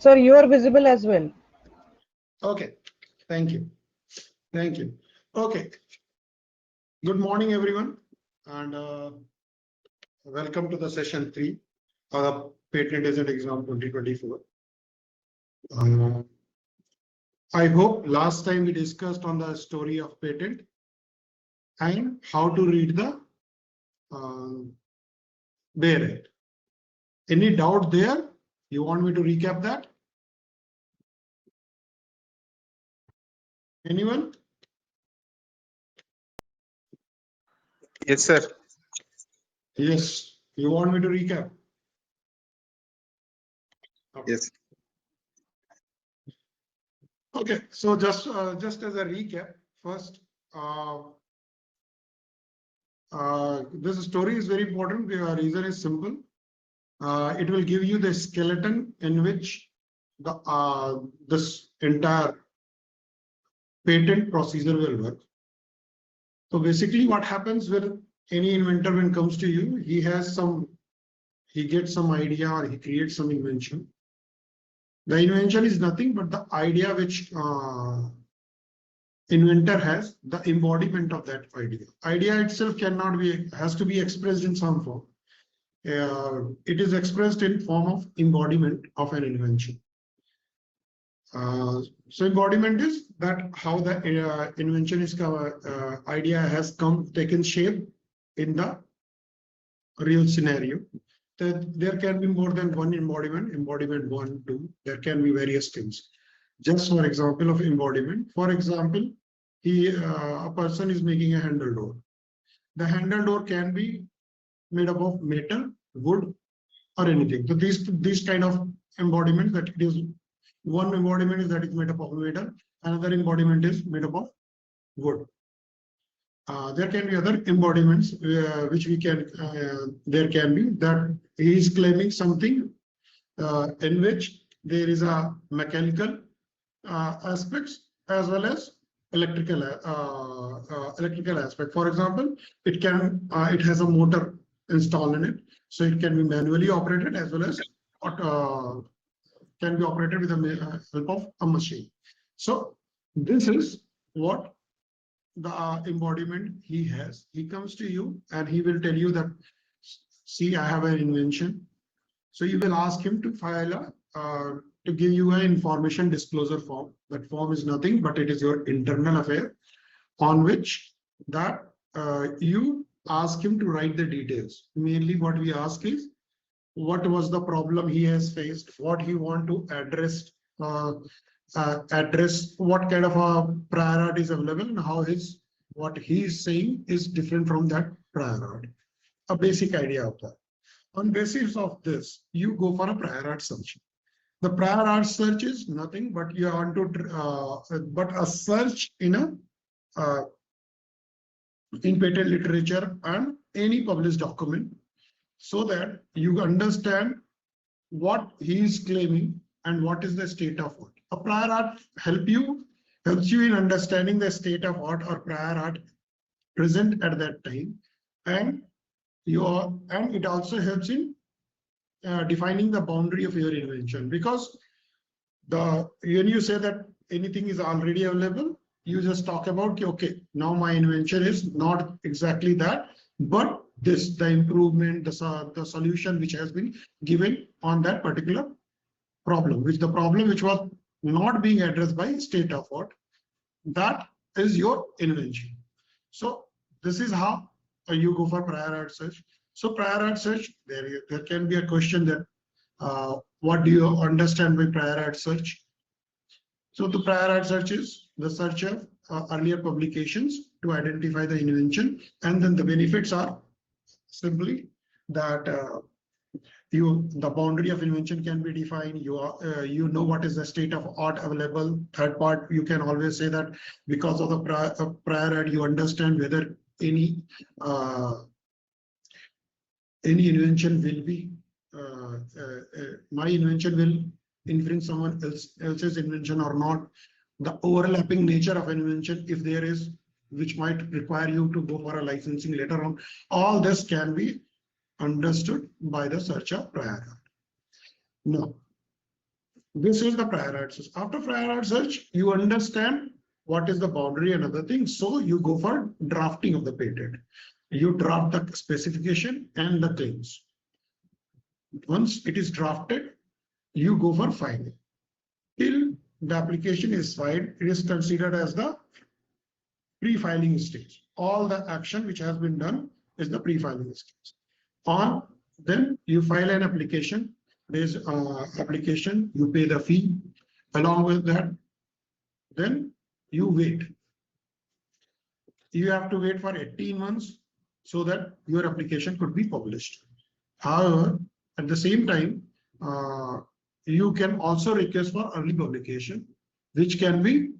Sir, you are visible as well. Okay, thank you. Thank you. Okay. Good morning, everyone, and welcome to the session 3 of the Patent Agent Exam 2024. I hope last time we discussed on the story of patent and how to read the PAE Act. Any doubt there? You want me to recap that? Anyone? Yes, sir. Yes. You want me to recap? Okay. Yes. Okay. So just as a recap, first, this story is very important. The reason is simple. It will give you the skeleton in which the this entire patent procedure will work. So basically, what happens with any inventor when it comes to you, he gets some idea or he creates some invention. The invention is nothing but the idea which inventor has, the embodiment of that idea. Idea itself has to be expressed in some form. It is expressed in form of embodiment of an invention. So embodiment is that how the invention is idea has taken shape in the real scenario. There can be more than one embodiment 1, 2. There can be various things. Just for example of embodiment, for example, a person is making a handle door. The handle door can be made up of metal, wood, or anything. So these kind of embodiment, that it is one embodiment is that is made up of metal, another embodiment is made up of wood. There can be other embodiments which we can there can be that he is claiming something in which there is a mechanical aspects as well as electrical aspect. For example, it has a motor installed in it, so it can be manually operated as well as can be operated with the help of a machine. So this is what the embodiment he has. He comes to you and he will tell you that, see, I have an invention. So you will ask him to file to give you an information disclosure form. That form is nothing but it is your internal affair on which that you ask him to write the details. Mainly what we ask is what was the problem he has faced, what he want to address, what kind of a prior art is available, and how what he is saying is different from that prior art. A basic idea of that. On basis of this, you go for a prior art search. The prior art search is nothing but you want to but a search in patent literature and any published document, so that you understand what he is claiming and what is the state of art. A prior art helps you in understanding the state of art or prior art present at that time, and it also helps in defining the boundary of your invention, because when you say that anything is already available, you just talk about, okay, now my invention is not exactly that, but this, the improvement, the solution which has been given on that particular problem, which was not being addressed by state of art, that is your invention. So this is how you go for prior art search. So prior art search, there can be a question that what do you understand by prior art search? So the prior art search is the search of earlier publications to identify the invention, and then the benefits are simply that the boundary of invention can be defined. You know what is the state of art available. Third part, you can always say that because of the prior art, you understand whether any invention will be my invention will infringe someone else's invention or not. The overlapping nature of invention, if there is, which might require you to go for a licensing later on, all this can be understood by the search of prior art. Now, This is the prior art search. After prior art search, you understand what is the boundary and other things. So you go for drafting of the patent. You draft the specification and the claims. Once it is drafted, you go for filing. Till the application is filed, it is considered as the pre-filing stage. All the action which has been done is the pre-filing stage. On then you file an application. There's application, you pay the fee. Along with that, then you wait. You have to wait for 18 months so that your application could be published. However, at the same time, you can also request for early publication, which can be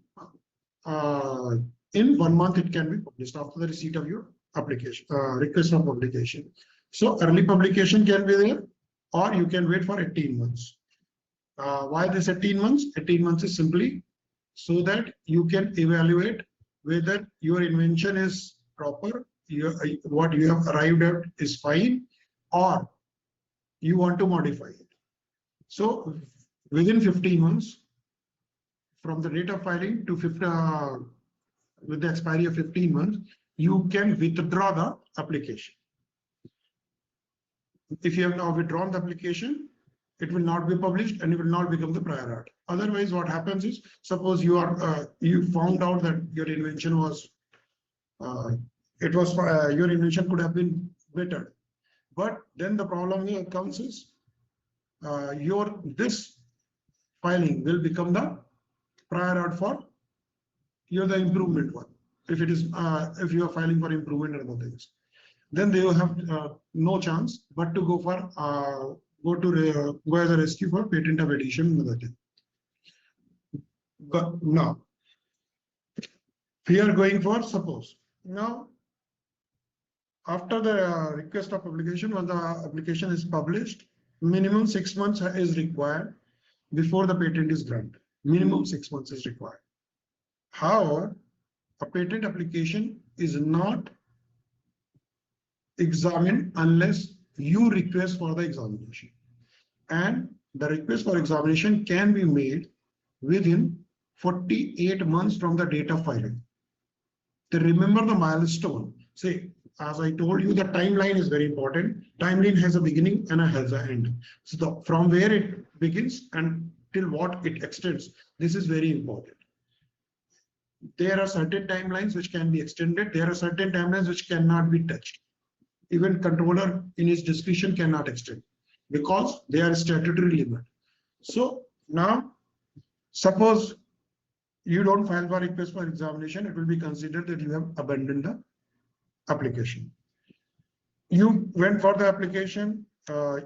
in 1 month, it can be published after the receipt of your application, request for publication. So early publication can be there, or you can wait for 18 months. Why this 18 months? 18 months is simply so that you can evaluate whether your invention is proper, what you have arrived at is fine, or you want to modify it. So within 15 months, from the date of filing to with the expiry of 15 months, you can withdraw the application. If you have now withdrawn the application, it will not be published and it will not become the prior art. Otherwise, what happens is, suppose you are you found out that your invention was your invention could have been better, but then the problem here comes is this filing will become the prior art for the improvement one. If it is if you are filing for improvement and other things, then they will have no chance but to go for go as a rescue for patent of addition and other thing. But now we are going for, suppose now after the request of publication, when the application is published, minimum 6 months is required before the patent is granted. Minimum 6 months is required. However, a patent application is not examined unless you request for the examination, and the request for examination can be made within 48 months from the date of filing. To remember the milestone, say, as I told you, the timeline is very important. Timeline has a beginning and has an end. So from where it begins and till what it extends, this is very important. There are certain timelines which can be extended. There are certain timelines which cannot be touched. Even controller in his discretion cannot extend because they are statutory limit. So now, suppose you don't file for request for examination, it will be considered that you have abandoned the application. You went for the application,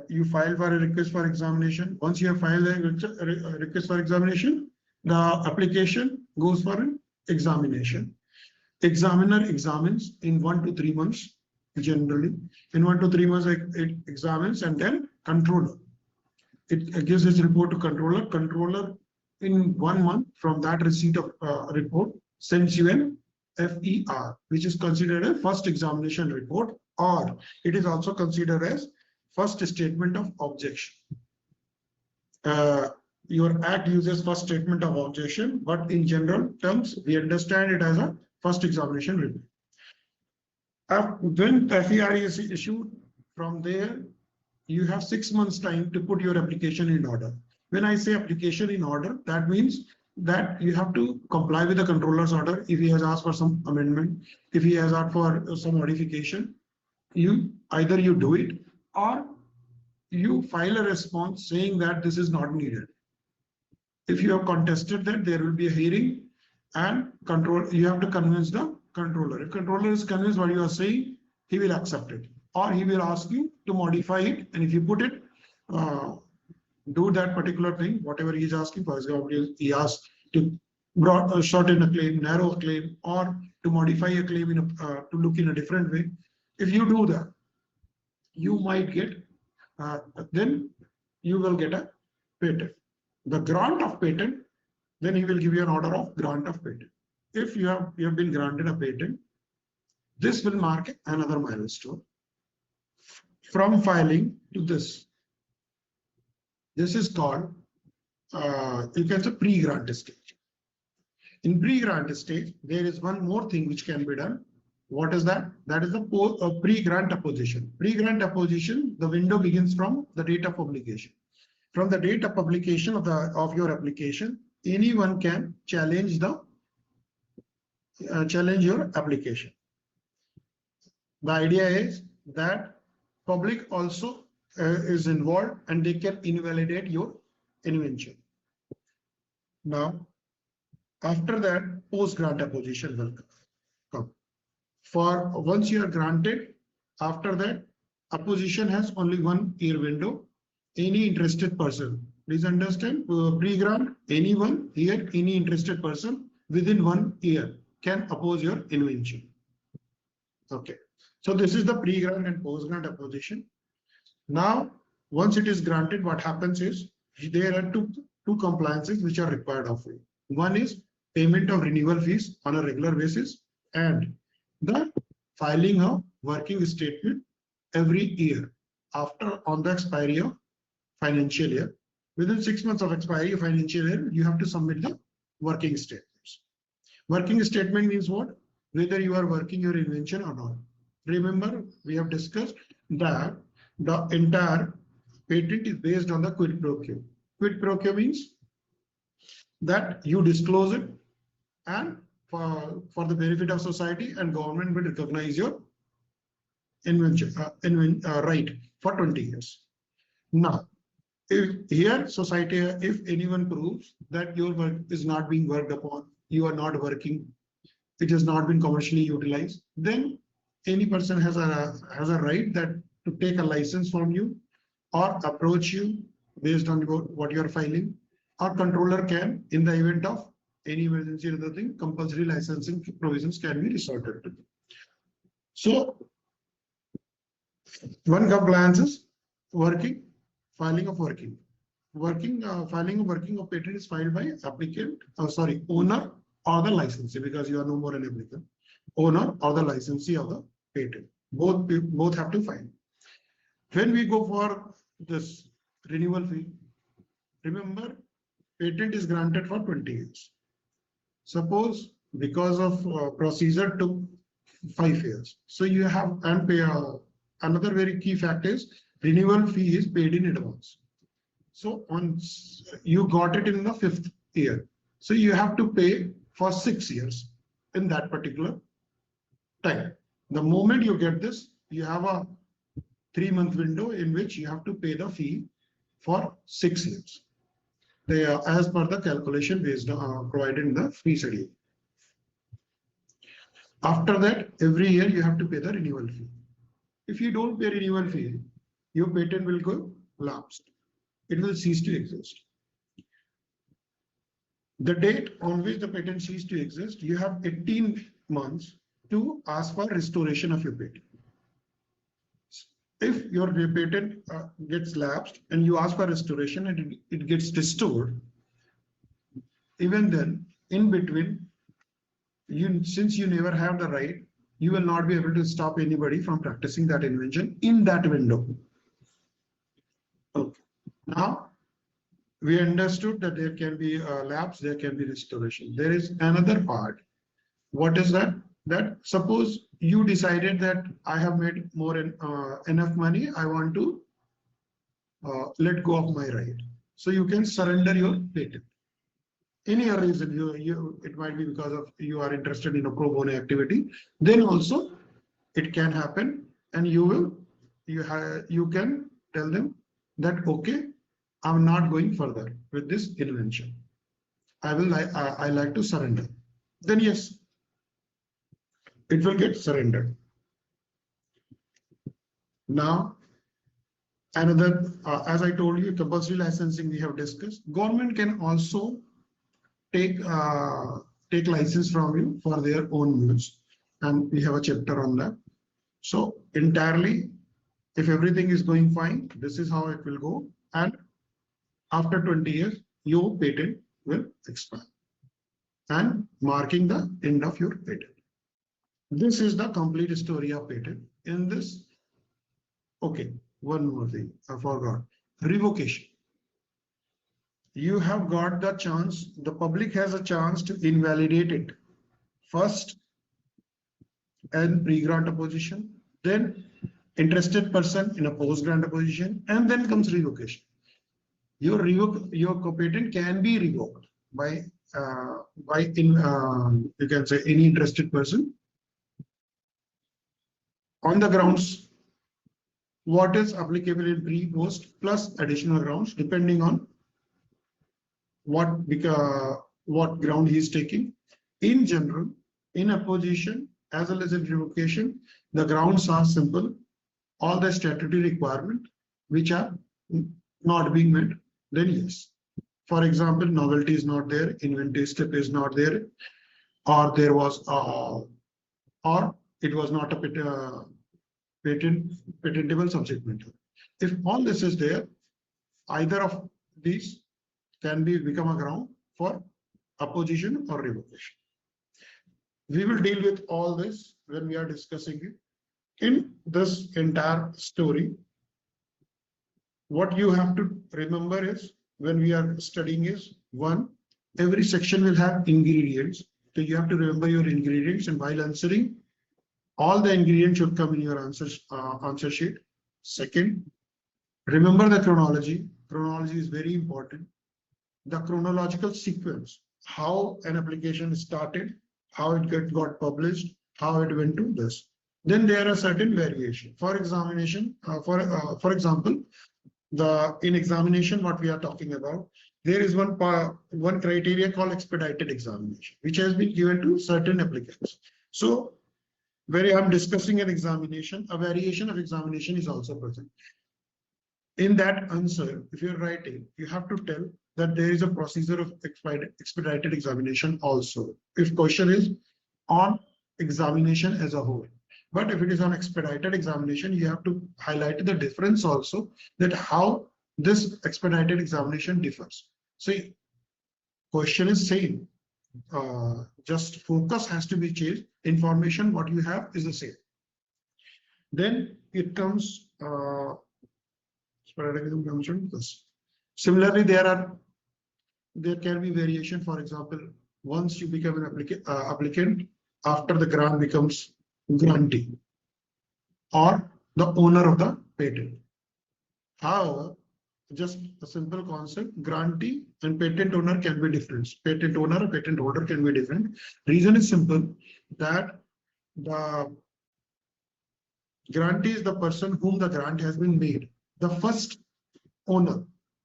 you file for a request for examination. Once you have filed a request for examination, the application goes for an examination. Examiner examines in 1 to 3 months. Generally, in 1 to 3 months, it examines, and then controller. It gives its report to controller. Controller, in 1 month from that receipt of report, sends you an FER, which is considered a first examination report, or it is also considered as first statement of objection. Your act uses first statement of objection, but in general terms, we understand it as a first examination report. When FER is issued, from there, you have 6 months time to put your application in order. When I say application in order, that means that you have to comply with the controller's order. If he has asked for some amendment, if he has asked for some modification, either you do it or you file a response saying that this is not needed. If you have contested that, there will be a hearing and you have to convince the controller. If controller is convinced what you are saying, he will accept it, or he will ask you to modify it. And if you put it, do that particular thing, whatever he is asking. For example, he asks to shorten a claim, narrow a claim, or to modify a claim to look in a different way. If you do that, you might get, then you will get a patent. The grant of patent, then he will give you an order of grant of patent. If you have been granted a patent, this will mark another milestone. From filing to this is called you can say pre-grant stage. In pre-grant stage, there is one more thing which can be done. What is that? That is the pre-grant opposition. Pre-grant opposition, the window begins from the date of publication. From the date of publication of your application, anyone can challenge your application. The idea is that public also is involved and they can invalidate your invention. Now, after that, post-grant opposition will come. For once you are granted, after that, opposition has only 1 year window. Any interested person, please understand, pre-grant, anyone here, any interested person within 1 year can oppose your invention. Okay, so this is the pre-grant and post-grant opposition. Now, once it is granted, what happens is there are two compliances which are required of you. One is payment of renewal fees on a regular basis and the filing of working statement every year after on the expiry of financial year. Within 6 months of expiry of financial year, you have to submit the working statements. Working statement means what? Whether you are working your invention or not. Remember, we have discussed that the entire patent is based on the quid pro quo. Quid pro quo means that you disclose it and for the benefit of society and government will recognize your invention right for 20 years. Now, if here society, if anyone proves that your work is not being worked upon, you are not working, it has not been commercially utilized, then any person has a right that to take a license from you or approach you based on what you are filing, or controller can, in the event of any emergency or other thing, compulsory licensing provisions can be resorted to. So one compliance is filing of working of patent is filed by applicant, owner or the licensee, because you are no more an applicant, owner or the licensee of the patent. Both have to file. When we go for this renewal fee, remember, patent is granted for 20 years. Suppose because of procedure took 5 years. So you have and pay another very key fact is renewal fee is paid in advance. So once you got it in the 5th year, so you have to pay for 6 years in that particular time. The moment you get this, you have a 3-month window in which you have to pay the fee for 6 years. They are as per the calculation based provided in the fee schedule. After that, every year you have to pay the renewal fee. If you don't pay renewal fee, your patent will go lapsed. It will cease to exist. The date on which the patent ceases to exist, you have 18 months to ask for restoration of your patent. If your patent gets lapsed and you ask for restoration and it gets restored, even then, in between, since you never have the right, you will not be able to stop anybody from practicing that invention in that window. Okay. Now, we understood that there can be lapse, there can be restoration. There is another part. What is that? That suppose you decided that I have made more enough money, I want to let go of my right. So you can surrender your patent. Any reason, it might be because of you are interested in a pro bono activity. Then also it can happen, and you can tell them that okay, I'm not going further with this invention. I like to surrender. Then yes, it will get surrendered. Now, another, as I told you, compulsory licensing we have discussed. Government can also take license from you for their own use, and we have a chapter on that. So entirely, if everything is going fine, this is how it will go, and after 20 years, your patent will expire, and marking the end of your patent. This is the complete story of patent. In this, okay, one more thing I forgot: revocation. you have got the chance, the public has a chance to invalidate it. First, and pre-grant opposition, then interested person in a post-grant opposition, and then comes revocation. Your patent can be revoked by you can say any interested person on the grounds what is applicable in pre-post plus additional grounds depending on what ground he is taking. In general, in opposition as well as in revocation, the grounds are simple. All the statutory requirement which are not being met, then yes. For example, novelty is not there, inventive step is not there, or there was or it was not a patentable subject matter. If all this is there, either of these can become a ground for opposition or revocation. We will deal with all this when we are discussing it. In this entire story, what you have to remember is when we are studying is one, every section will have ingredients. So you have to remember your ingredients, and while answering, all the ingredients should come in your answer sheet. Second, remember the chronology. Chronology is very important. The chronological sequence, how an application started, how it got published, how it went to this. Then there are certain variations. For examination, for example, in examination, what we are talking about, there is one criteria called expedited examination, which has been given to certain applicants. So where I'm discussing an examination, a variation of examination is also present. In that answer, if you're writing, you have to tell that there is a procedure of expedited examination also. If question is on examination as a whole. But if it is on expedited examination, you have to highlight the difference also, that how this expedited examination differs. See, question is same. Just focus has to be changed. Information, what you have is the same. Then it comes, similarly, there can be variation. For example, once you become an applicant, after the grant becomes grantee or the owner of the patent. However, just a simple concept, grantee and patent owner can be different. Patent owner and patent holder can be different. Reason is simple, that the grantee is the person whom the grant has been made. The first owner,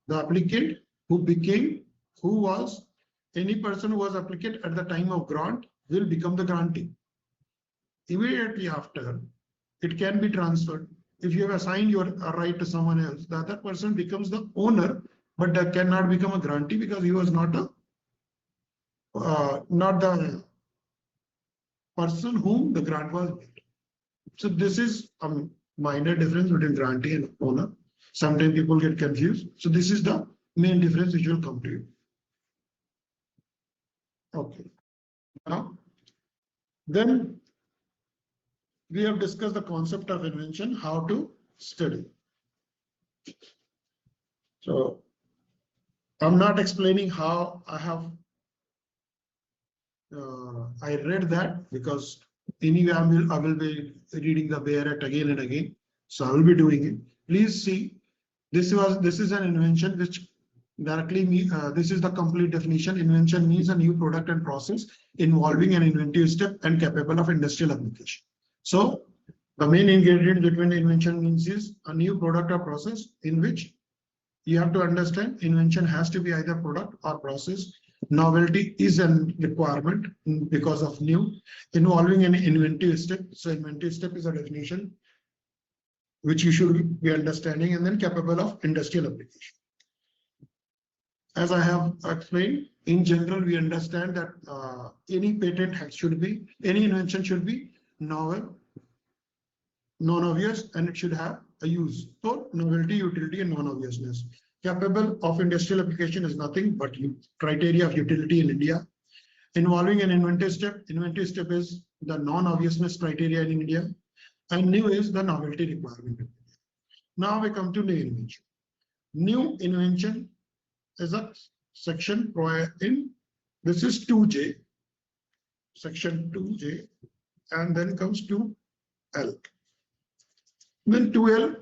the applicant who was any person who was applicant at the time of grant will become the grantee. Immediately after, it can be transferred. If you have assigned your right to someone else, the other person becomes the owner, but that cannot become a grantee because he was not the person whom the grant was made. So this is a minor difference between grantee and owner. Sometimes people get confused. So this is the main difference which will come to you. Okay. Now, then we have discussed the concept of invention, how to study. So I'm not explaining how I have, I read that because anyway I will be reading the Bayer again and again. So I will be doing it. Please see, this is an invention which directly this is the complete definition. Invention means a new product and process involving an inventive step and capable of industrial application. So the main ingredient between invention means is a new product or process, in which you have to understand invention has to be either product or process. Novelty is a requirement because of new, involving an inventive step. So inventive step is a definition which you should be understanding, and then capable of industrial application. As I have explained, in general, we understand that any patent any invention should be novel, non-obvious, and it should have a use. So novelty, utility, and non-obviousness. Capable of industrial application is nothing but criteria of utility in India. Involving an inventive step. Inventive step is the non-obviousness criteria in India, and new is the novelty requirement. Now we come to new invention. New invention is a section in this is 2J, section 2J, and then comes 2L. Then 2L,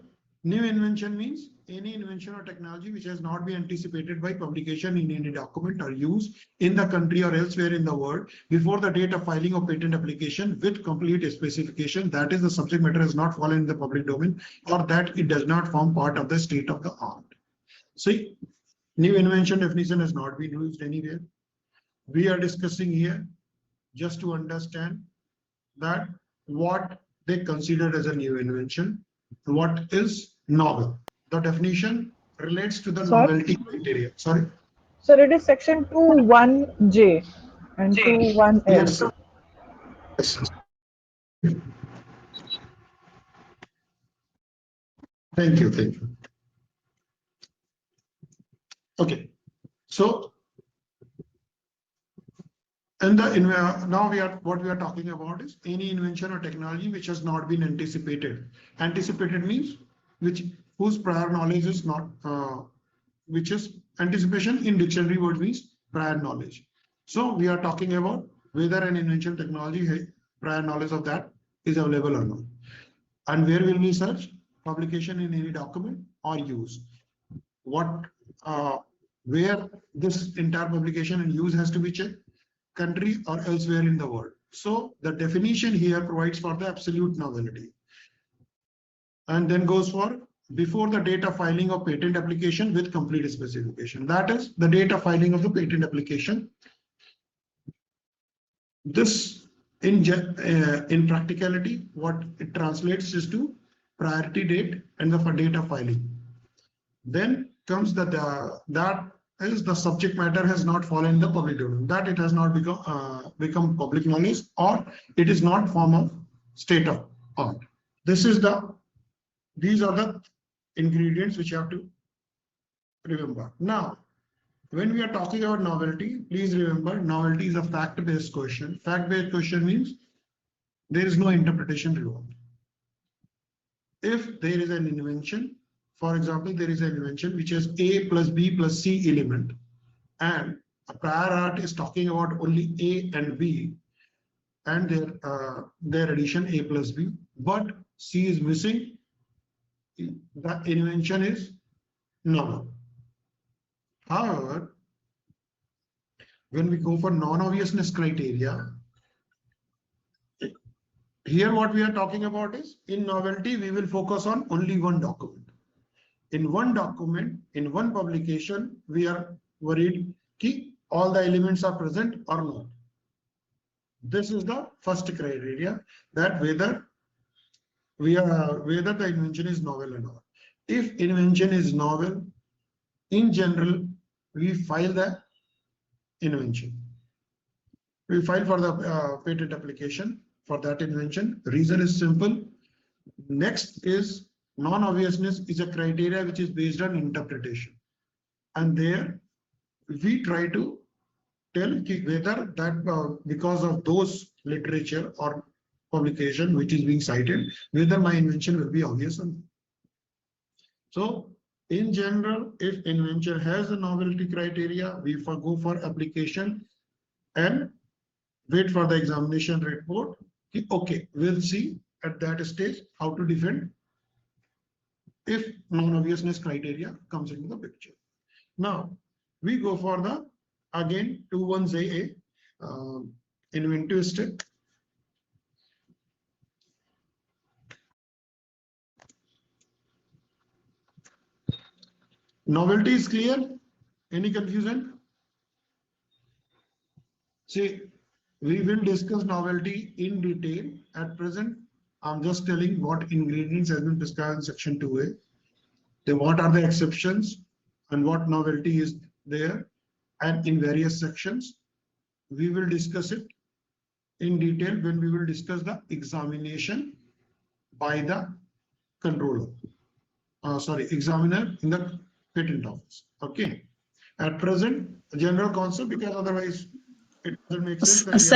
new invention means any invention or technology which has not been anticipated by publication in any document or use in the country or elsewhere in the world before the date of filing of patent application with complete specification, that is the subject matter has not fallen in the public domain or that it does not form part of the state of the art. See, new invention definition has not been used anywhere. We are discussing here just to understand that what they considered as a new invention, what is novel. The definition relates to the Sir? novelty criteria. Sorry. Sir, it is section 21J and 21L. Yes, sir. Yes. Thank you. Thank you. Okay. So, and now what we are talking about is any invention or technology which has not been anticipated. Anticipated means whose prior knowledge is not, which is anticipation in dictionary word means prior knowledge. So we are talking about whether an invention technology prior knowledge of that is available or not. And where will we search? Publication in any document or use. Where this entire publication and use has to be checked? Country or elsewhere in the world. So the definition here provides for the absolute novelty. And then goes for before the date of filing of patent application with complete specification. That is the date of filing of the patent application. This in practicality, what it translates is to priority date and the date of filing. Then comes that is the subject matter has not fallen in the public domain, that it has not become public knowledge or it is not form of state of art. These are the ingredients which you have to remember. Now, when we are talking about novelty, please remember novelty is a fact-based question. Fact-based question means there is no interpretation involved. If there is an invention, for example, there is an invention which has A plus B plus C element, and a prior art is talking about only A and B, and their addition A plus B, but C is missing. The invention is novel. However, when we go for non-obviousness criteria, here what we are talking about is in novelty, we will focus on only one document. In one document, in one publication, we are worried that all the elements are present or not. This is the first criteria, that whether the invention is novel or not. If invention is novel, in general, we file the invention. We file for the patent application for that invention. Reason is simple. Next is non-obviousness is a criteria which is based on interpretation. And there we try to tell whether that because of those literature or publication which is being cited, whether my invention will be obvious or not. So in general, if invention has a novelty criteria, we go for application and wait for the examination report. Okay, we'll see at that stage how to defend if non-obviousness criteria comes into the picture. Now we go for the again 21JA inventive step. Novelty is clear. Any confusion? See, we will discuss novelty in detail. At present, I'm just telling what ingredients have been discussed in section 2A. Then what are the exceptions and what novelty is there, and in various sections. We will discuss it in detail when we will discuss the examination by the controller. Examiner in the patent office. Okay. At present, general concept, because otherwise it doesn't make sense.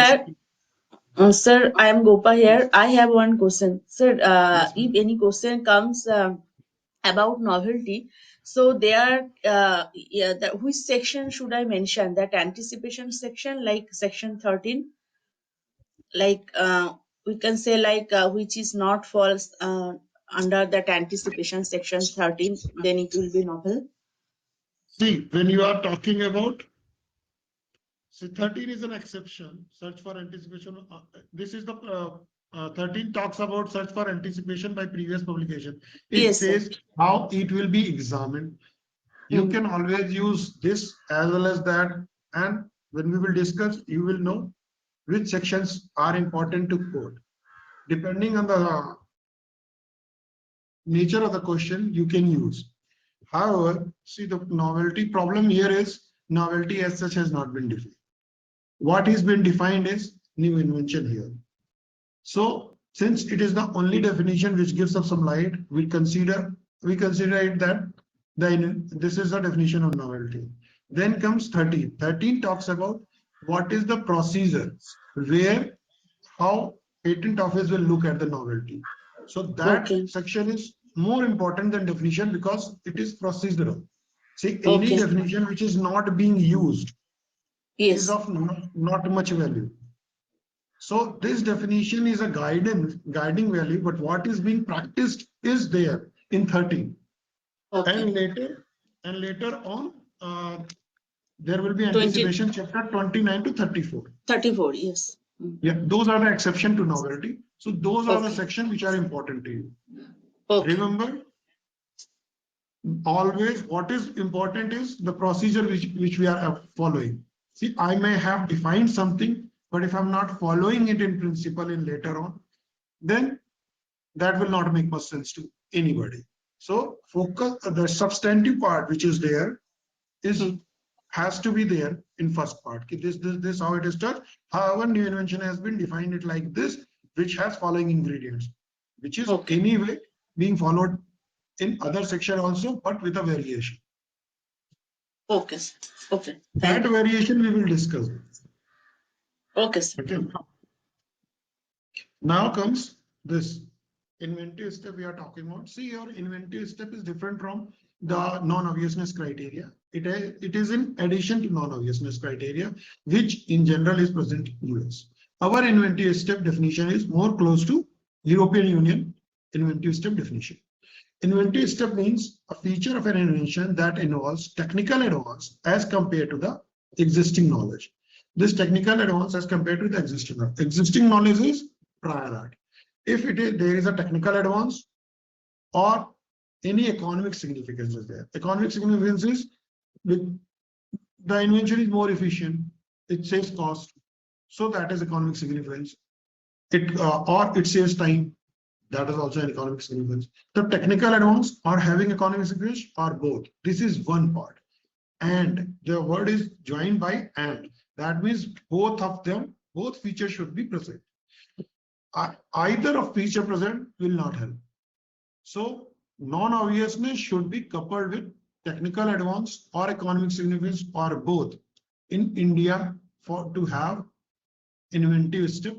Sir, I am Gopa here. I have one question. Sir, Yes, if any question comes about novelty, So there, yeah, which section should I mention? That anticipation section, like section 13, like we can say like which is not falls under that anticipation section 13, then it will be novel. See, when you are talking about, so 13 is an exception, search for anticipation. This is the 13 talks about search for anticipation by previous publication. It Yes, sir. says how it will be examined. You can always use this as well as that. And when we will discuss, you will know which sections are important to quote. Depending on the nature of the question, you can use. However, see, the novelty problem here is novelty as such has not been defined. What has been defined is new invention here. So since it is the only definition which gives us some light, we consider it that this is the definition of novelty. Then comes 13. 13 talks about what is the procedure where how patent office will look at the novelty. So that Okay. section is more important than definition because it is procedural. See, any Okay. definition which is not being used is Yes. of not much value. So this definition is a guiding value, but what is being practiced is there in 13. Okay. And later on, there will be 20, anticipation chapter 29 to 34. 34. Yes. Yeah, those are the exception to novelty. So those are the Okay. sections which are important to you. Okay. Remember, always what is important is the procedure which we are following. See, I may have defined something, but if I'm not following it in principle in later on, then that will not make much sense to anybody. So focus the substantive part which is there is has to be there in first part. This how it is done. However, new invention has been defined it like this, which has following ingredients, which is Okay. anyway being followed in other section also, but with a variation. Okay. Okay. That variation we will discuss. Okay, sir. Okay. Now comes this inventive step we are talking about. See, your inventive step is different from the non-obviousness criteria. It is in addition to non-obviousness criteria, which in general is present in US. Our inventive step definition is more close to European Union inventive step definition. Inventive step means a feature of an invention that involves technical advance as compared to the existing knowledge. This technical advance as compared to the existing knowledge is prior art. If there is a technical advance or any economic significance is there. Economic significance is the invention is more efficient, it saves cost, so that is economic significance. Or it saves time, that is also an economic significance. The technical advance or having economic significance or both. This is one part. And the word is joined by and. That means both of them, both features should be present. Either of feature present will not help. So non-obviousness should be coupled with technical advance or economic significance or both in India to have inventive step.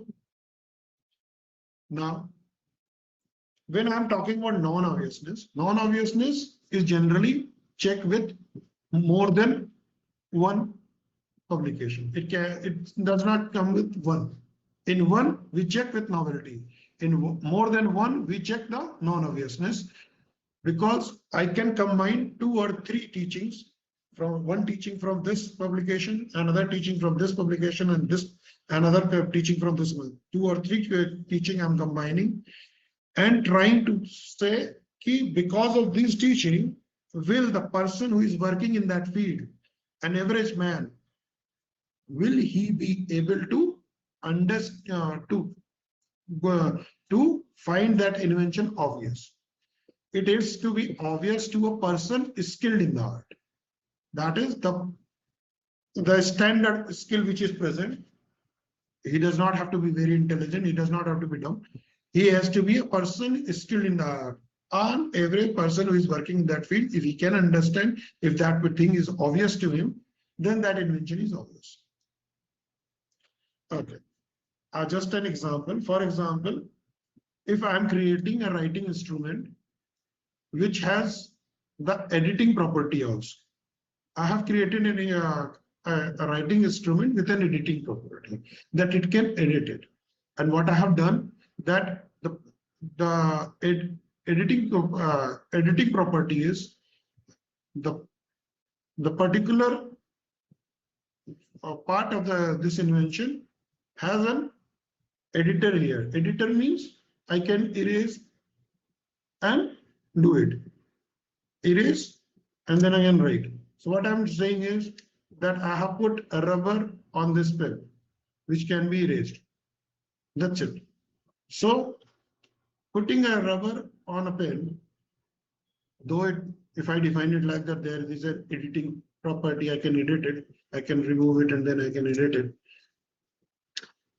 Now, when I'm talking about non-obviousness is generally checked with more than one publication. It does not come with one. In one, we check with novelty. In more than one, we check the non-obviousness, because I can combine 2 or 3 teachings from one teaching from this publication, another teaching from this publication, and this another teaching from this one. 2 or 3 teaching I'm combining and trying to say ki because of this teaching, will the person who is working in that field, an average man, will he be able to understand to find that invention obvious? It is to be obvious to a person skilled in the art. That is the standard skill which is present. He does not have to be very intelligent. He does not have to be dumb. He has to be a person skilled in the art. On every person who is working in that field, if he can understand, if that thing is obvious to him, then that invention is obvious. Okay. Just an example. For example, if I am creating a writing instrument which has the editing property also. I have created a writing instrument with an editing property that it can edit it. And what I have done that editing property is the particular part of this invention has an editor here. Editor means I can erase and do it. Erase and then I can write. So what I'm saying is that I have put a rubber on this pen, which can be erased. That's it. So putting a rubber on a pen, though if I define it like that, there is an editing property, I can edit it, I can remove it, and then I can edit it.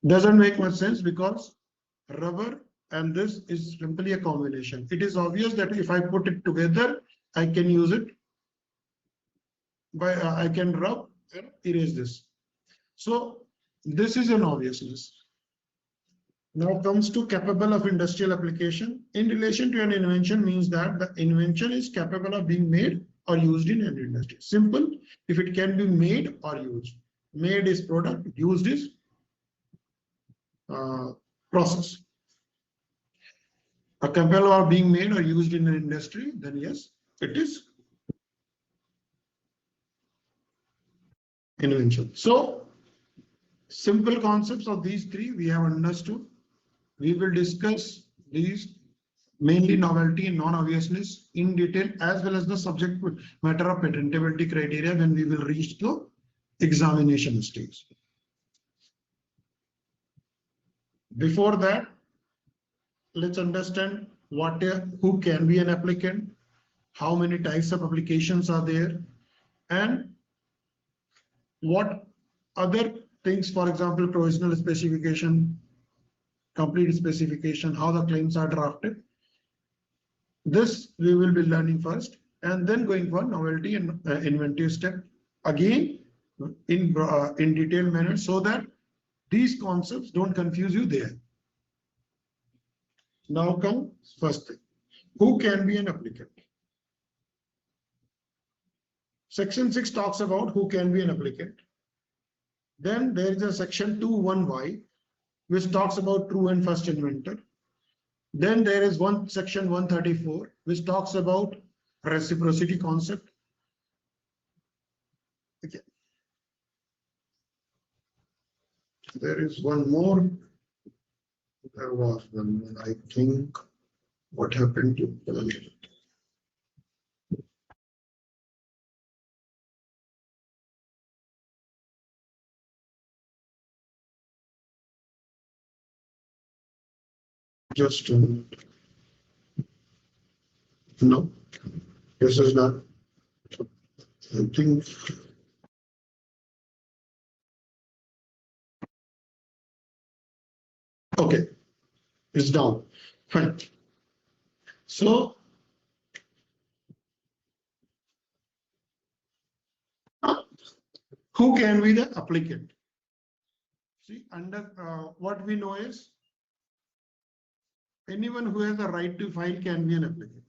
Doesn't make much sense because rubber and this is simply a combination. It is obvious that if I put it together, I can use it by I can rub and erase this. So this is an obviousness. Now comes to capable of industrial application. In relation to an invention means that the invention is capable of being made or used in an industry. Simple, if it can be made or used. Made is product, used is process. A capable of being made or used in an industry, then yes, it is invention. So simple concepts of these three we have understood. We will discuss these mainly novelty and non-obviousness in detail, as well as the subject matter of patentability criteria when we will reach the examination stage. Before that, let's understand who can be an applicant, how many types of applications are there, and what other things, for example, provisional specification, complete specification, how the claims are drafted. This we will be learning first, and then going for novelty and inventive step again in detailed manner, so that these concepts don't confuse you there. Now come first thing, who can be an applicant? Section 6 talks about who can be an applicant. Then there is a section 2(1)(y), which talks about true and first inventor. Then there is section 134, which talks about reciprocity concept. Okay. There is one more. There was one more, I think. What happened to just a minute. No, this is not. I think. Okay, it's down. Fine. So who can be the applicant? See, under what we know is anyone who has a right to file can be an applicant.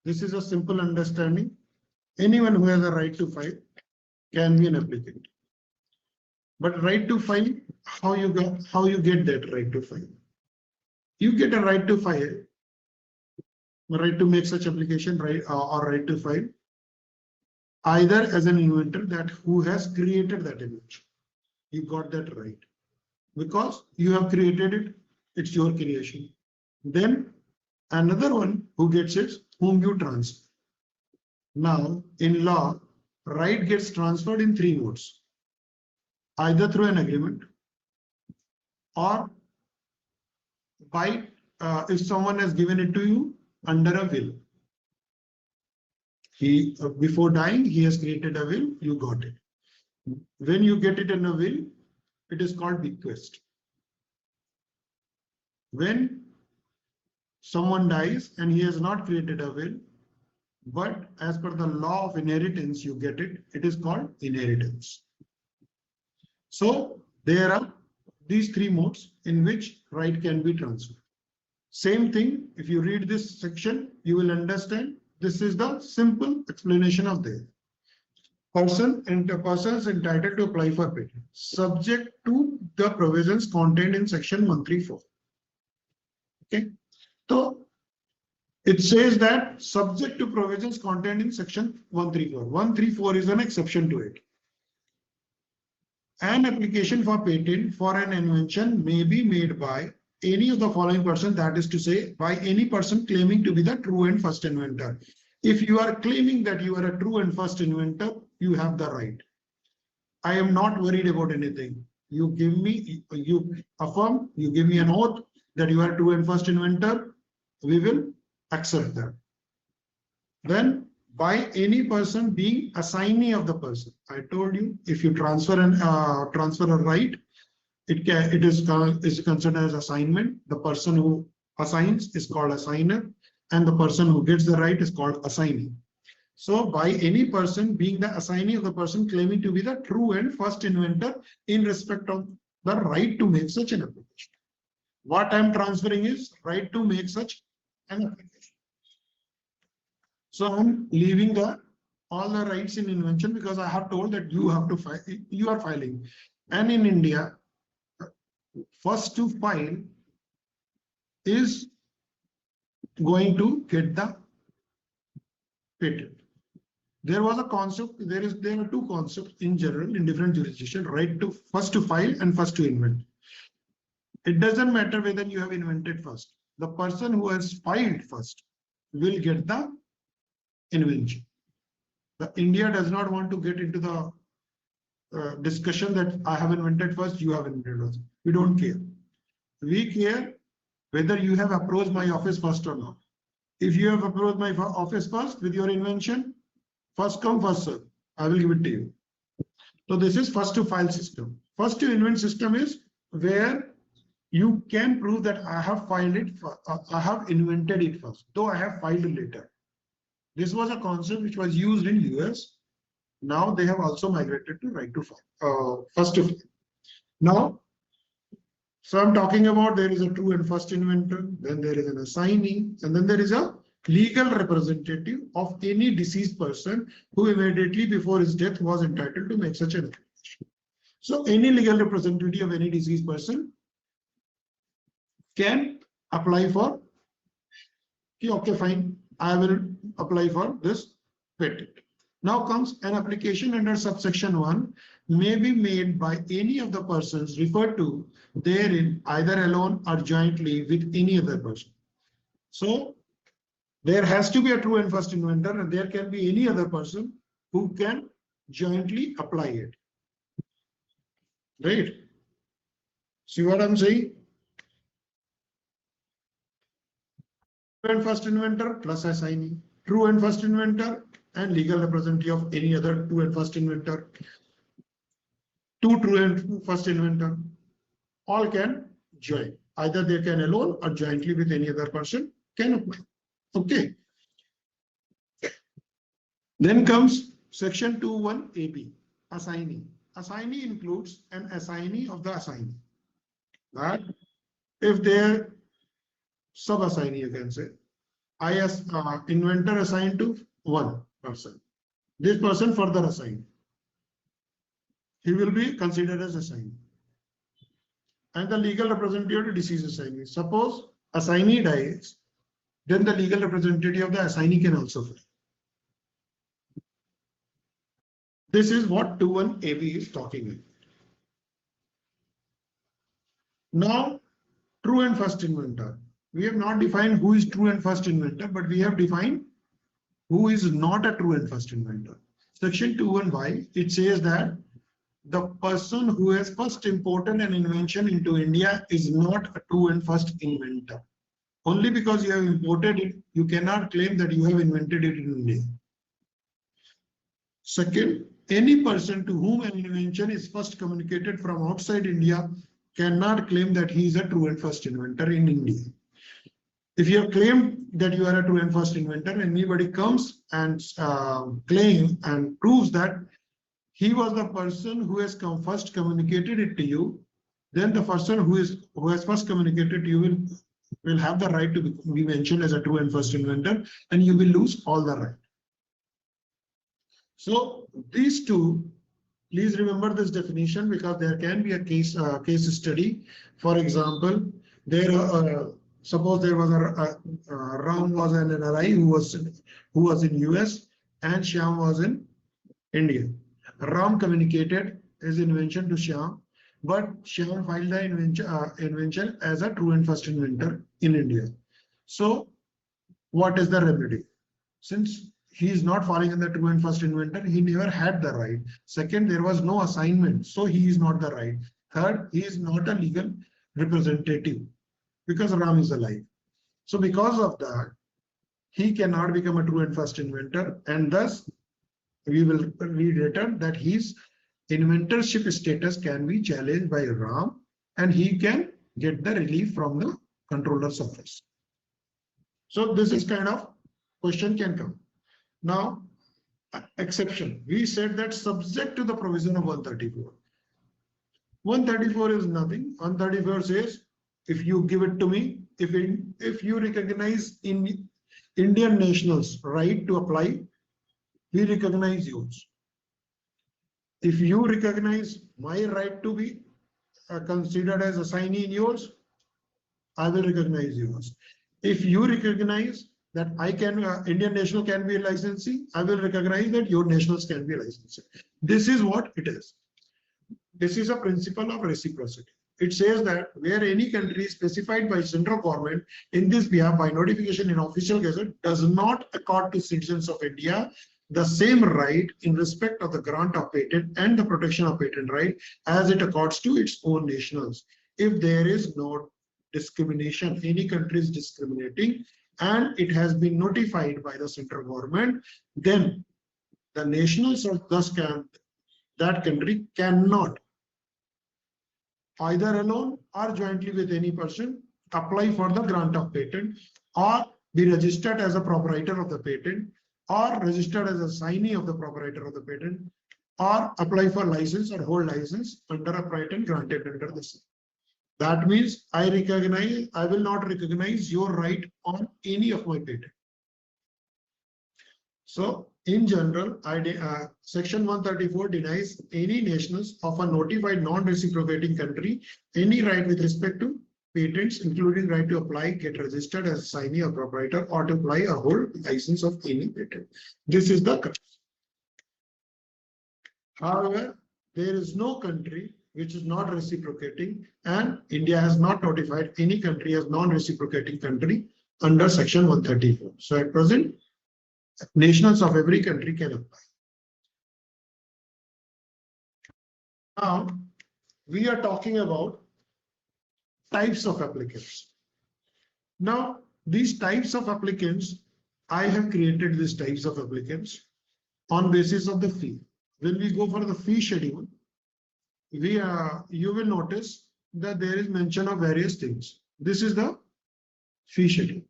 This is a simple understanding. Anyone who has a right to file can be an applicant. But right to file, how you get that right to file? You get a right to file, right to make such application, right, or right to file, either as an inventor that who has created that invention. You got that right because you have created it. It's your creation. Then another one who gets it, whom you transfer. Now in law, right gets transferred in three modes, either through an agreement or by if someone has given it to you under a will. He before dying, he has created a will, you got it. When you get it in a will, it is called bequest. When someone dies and he has not created a will, but as per the law of inheritance, you get it, it is called inheritance. So there are these three modes in which right can be transferred. Same thing, if you read this section, you will understand This is the simple explanation of this. Person is entitled to apply for patent subject to the provisions contained in section 134. Okay, so it says that subject to provisions contained in section 134. 134 is an exception to it. An application for patent for an invention may be made by any of the following person, that is to say, by any person claiming to be the true and first inventor. If you are claiming that you are a true and first inventor, you have the right. I am not worried about anything. You give me, you affirm, you give me an oath that you are true and first inventor, we will accept that. Then by any person being assignee of the person. I told you, if you transfer a right, it is considered as assignment. The person who assigns is called assigner, and the person who gets the right is called assignee. So by any person being the assignee of the person claiming to be the true and first inventor in respect of the right to make such an application. What I am transferring is right to make such an application. So I'm leaving all the rights in invention because I have told that you have to file, you are filing. And in India, first to file is going to get the patent. There was a concept, there are two concepts in general in different jurisdictions, right to first to file and first to invent. It doesn't matter whether you have invented first. The person who has filed first will get the invention. India does not want to get into the discussion that I have invented first, you have invented first. We don't care. We care whether you have approached my office first or not. If you have approached my office first with your invention, first come, first serve. I will give it to you. So this is first to file system. First to invent system is where you can prove that I have filed it, I have invented it first, though I have filed it later. This was a concept which was used in US. Now they have also migrated to right to file, first to file. Now, so I'm talking about there is a true and first inventor, then there is an assignee, and then there is a legal representative of any deceased person who immediately before his death was entitled to make such an application. So any legal representative of any deceased person can apply for, okay, fine, I will apply for this patent. Now comes an application under subsection 1 may be made by any of the persons referred to therein, either alone or jointly with any other person. So there has to be a true and first inventor, and there can be any other person who can jointly apply it. Right? See what I'm saying? True and first inventor plus assignee, true and first inventor and legal representative of any other true and first inventor, two true and first inventor, all can join. Either they can alone or jointly with any other person can apply. Okay. Then comes section 2(1) AB, assignee. Assignee includes an assignee of the assignee. That if they're sub-assignee, you can say, inventor assigned to one person. This person further assigned. He will be considered as assignee. And the legal representative to deceased assignee. Suppose assignee dies, then the legal representative of the assignee can also file. This is what 2(1) AB is talking about. Now, true and first inventor. We have not defined who is true and first inventor, but we have defined who is not a true and first inventor. Section 2(1)(y), it says that the person who has first imported an invention into India is not a true and first inventor. Only because you have imported it, you cannot claim that you have invented it in India. Second, any person to whom an invention is first communicated from outside India cannot claim that he is a true and first inventor in India. If you have claimed that you are a true and first inventor, and anybody comes and claim and proves that he was the person who has first communicated it to you, then the person who has first communicated to you will will have the right to be mentioned as a true and first inventor, and you will lose all the right. So these two, please remember this definition because there can be a case study. For example, there suppose there was Ram was an NRI who was in US and Shyam was in India. Ram communicated his invention to Shyam, but Shyam filed the invention as a true and first inventor in India. So what is the remedy? Since he is not falling in the true and first inventor, he never had the right. Second, there was no assignment, so he is not the right. Third, he is not a legal representative because Ram is alive. So because of that, he cannot become a true and first inventor, and thus we will read later that his inventorship status can be challenged by Ram, and he can get the relief from the controller's office. So this is kind of question can come. Now, exception. We said that subject to the provision of 134. 134 is nothing. 134 says, if you give it to me, if you recognize in Indian nationals' right to apply, we recognize yours. If you recognize my right to be considered as assignee in yours, I will recognize yours. If you recognize that I can, Indian national can be a licensee, I will recognize that your nationals can be a licensee. This is what it is. This is a principle of reciprocity. It says that where any country specified by central government in this behalf by notification in official gazette does not accord to citizens of India the same right in respect of the grant of patent and the protection of patent right as it accords to its own nationals. If there is no discrimination, any country is discriminating, and it has been notified by the central government, then the nationals of that country cannot either alone or jointly with any person apply for the grant of patent or be registered as a proprietor of the patent or registered as a assignee of the proprietor of the patent or apply for license or hold license under a patent granted under the same. That means I will not recognize your right on any of my patent. So in general, Section 134 denies any nationals of a notified non-reciprocating country any right with respect to patents, including right to apply, get registered as assignee or proprietor, or to apply or hold license of any patent. This is the crux. However, there is no country which is not reciprocating, and India has not notified any country as non-reciprocating country under Section 134. So at present, nationals of every country can apply. Now, we are talking about types of applicants. Now, these types of applicants, I have created these types of applicants on basis of the fee. When we go for the fee schedule, you will notice that there is mention of various things. This is the fee schedule.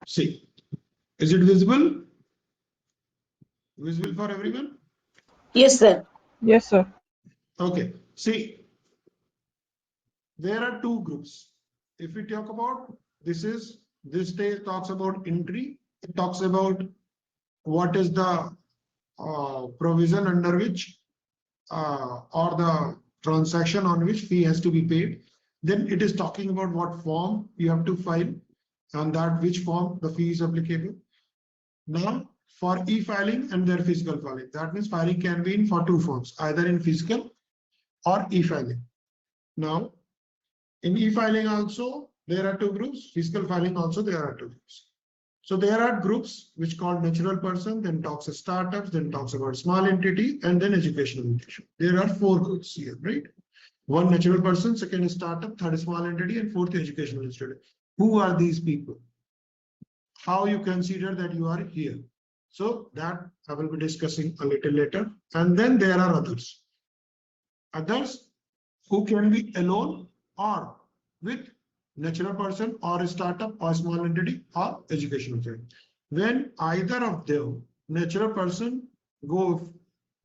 See, is it visible? Visible for everyone? Yes, sir. Yes, sir. Okay. See, there are two groups. If we talk about this day talks about entry. It talks about what is the provision under which or the transaction on which fee has to be paid. Then it is talking about what form you have to file and that which form the fee is applicable. Now, for e-filing and their physical filing, that means filing can be in for two forms, either in physical or e-filing. Now, in e-filing also, there are two groups. Physical filing also, there are two groups. So there are groups which called natural person, then talks of startups, then talks about small entity, and then educational institution. There are four groups here, right? One natural person, second is startup, third is small entity, and fourth educational institution. Who are these people? How you consider that you are here? So that I will be discussing a little later. And then there are others. Others who can be alone or with natural person or a startup or small entity or educational firm. When either of them, natural person,